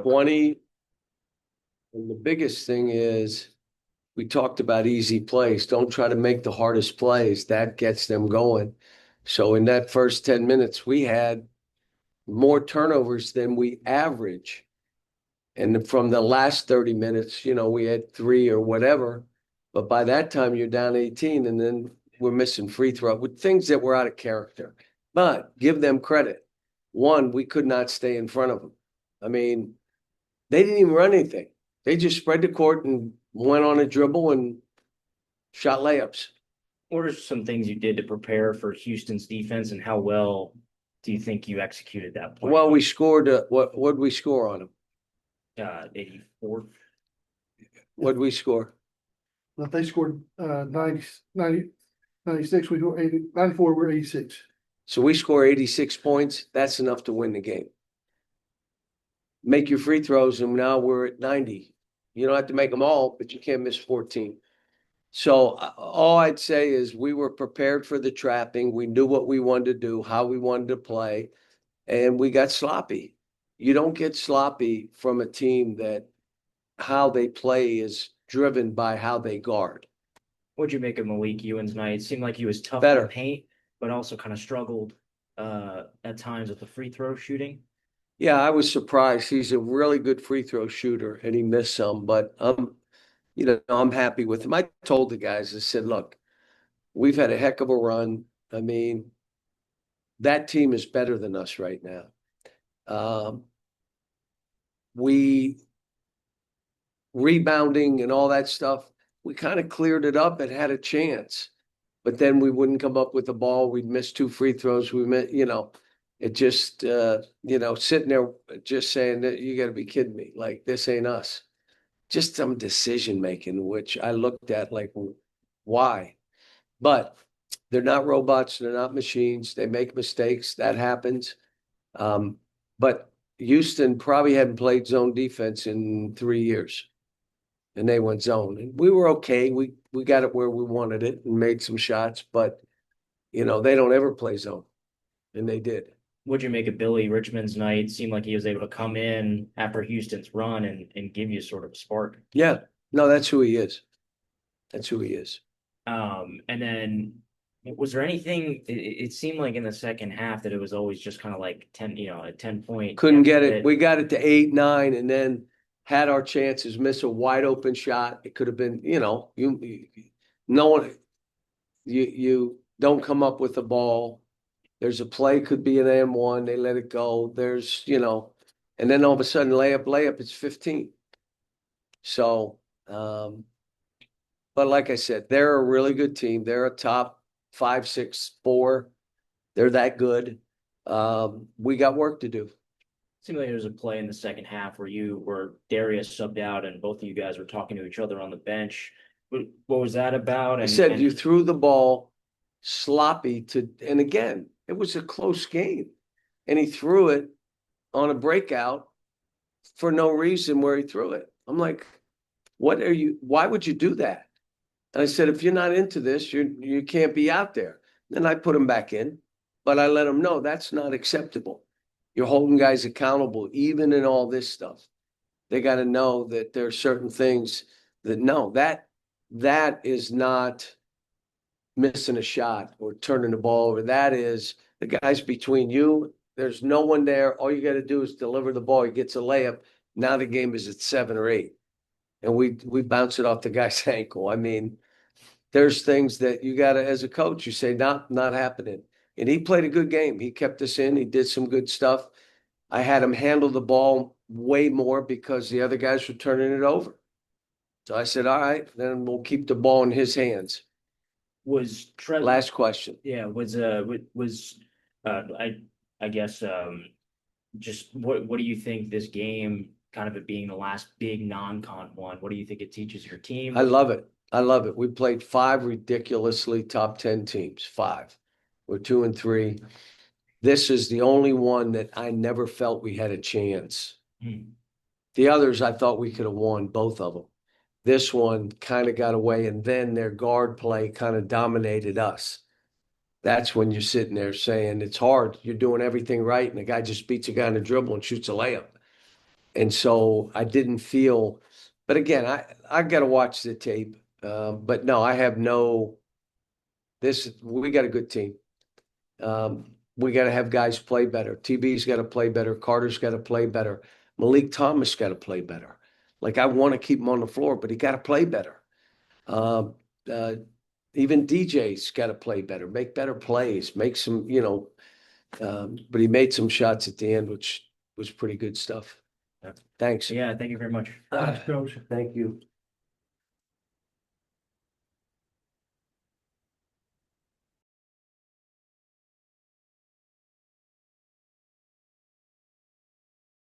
20. And the biggest thing is we talked about easy plays. Don't try to make the hardest plays. That gets them going. So in that first 10 minutes, we had more turnovers than we average. And from the last 30 minutes, we had three or whatever. But by that time, you're down 18, and then we're missing free throw with things that were out of character. But give them credit. One, we could not stay in front of them. I mean, they didn't even run anything. They just spread the court and went on a dribble and shot layups. What are some things you did to prepare for Houston's defense, and how well do you think you executed that plan? Well, we scored. What did we score on them? 84. What did we score? If they scored 96, we go 80, 94, we're 86. So we score 86 points. That's enough to win the game. Make your free throws, and now we're at 90. You don't have to make them all, but you can't miss 14. So all I'd say is we were prepared for the trapping. We knew what we wanted to do, how we wanted to play, and we got sloppy. You don't get sloppy from a team that how they play is driven by how they guard. What'd you make of Malik Ewan's night? It seemed like he was tough Better. in the paint, but also kind of struggled at times with the free throw shooting. Yeah, I was surprised. He's a really good free throw shooter, and he missed some, but I'm happy with him. I told the guys, I said, look, we've had a heck of a run. I mean, that team is better than us right now. We rebounding and all that stuff, we kind of cleared it up and had a chance, but then we wouldn't come up with the ball. We'd miss two free throws. We met, it just, sitting there just saying that you got to be kidding me. Like, this ain't us. Just some decision making, which I looked at like, why? But they're not robots. They're not machines. They make mistakes. That happens. But Houston probably hadn't played zone defense in 3 years, and they went zone. And we were okay. We got it where we wanted it and made some shots, but they don't ever play zone, and they did. What'd you make of Billy Richmond's night? Seemed like he was able to come in after Houston's run and give you sort of a spark. Yeah, no, that's who he is. That's who he is. And then was there anything? It seemed like in the second half that it was always just kind of like 10, a 10-point. Couldn't get it. We got it to 8, 9, and then had our chances. Miss a wide open shot. It could have been, no one. You don't come up with the ball. There's a play, could be an M1. They let it go. There's, and then all of a sudden layup, it's 15. So, but like I said, they're a really good team. They're a top 5, 6, 4. They're that good. We got work to do. Seemed like there was a play in the second half where Darius subbed out and both of you guys were talking to each other on the bench. What was that about? I said you threw the ball sloppy and again, it was a close game. And he threw it on a breakout for no reason where he threw it. I'm like, why would you do that? And I said, if you're not into this, you can't be out there. Then I put him back in, but I let him know that's not acceptable. You're holding guys accountable, even in all this stuff. They got to know that there are certain things that is not missing a shot or turning the ball over. That is the guys between you. There's no one there. All you got to do is deliver the ball. He gets a layup. Now the game is at 7 or 8. And we bounce it off the guy's ankle. I mean, there's things that you got to, as a coach, you say, not happening. And he played a good game. He kept us in. He did some good stuff. I had him handle the ball way more because the other guys were turning it over. So I said, all right, then we'll keep the ball in his hands. Last question. Yeah, I guess just what do you think this game, kind of it being the last big non-con one, what do you think it teaches your team? I love it. We played 5 ridiculously top 10 teams. 5. We're 2 and 3. This is the only one that I never felt we had a chance. The others, I thought we could have won both of them. This one kind of got away, and then their guard play kind of dominated us. That's when you're sitting there saying it's hard. You're doing everything right, and the guy just beats a guy in a dribble and shoots a layup. And so I didn't feel, but again, I gotta watch the tape. But no, I have no, we got a good team. We got to have guys play better. TB's got to play better. Carter's got to play better. Malik Thomas got to play better. Like I want to keep him on the floor, but he got to play better. Uh, uh, Even DJ's got to play better, make better plays, make some, but he made some shots at the end, which was pretty good stuff. Yeah. Thanks. Yeah, thank you very much. Thanks, Coach. Thank you.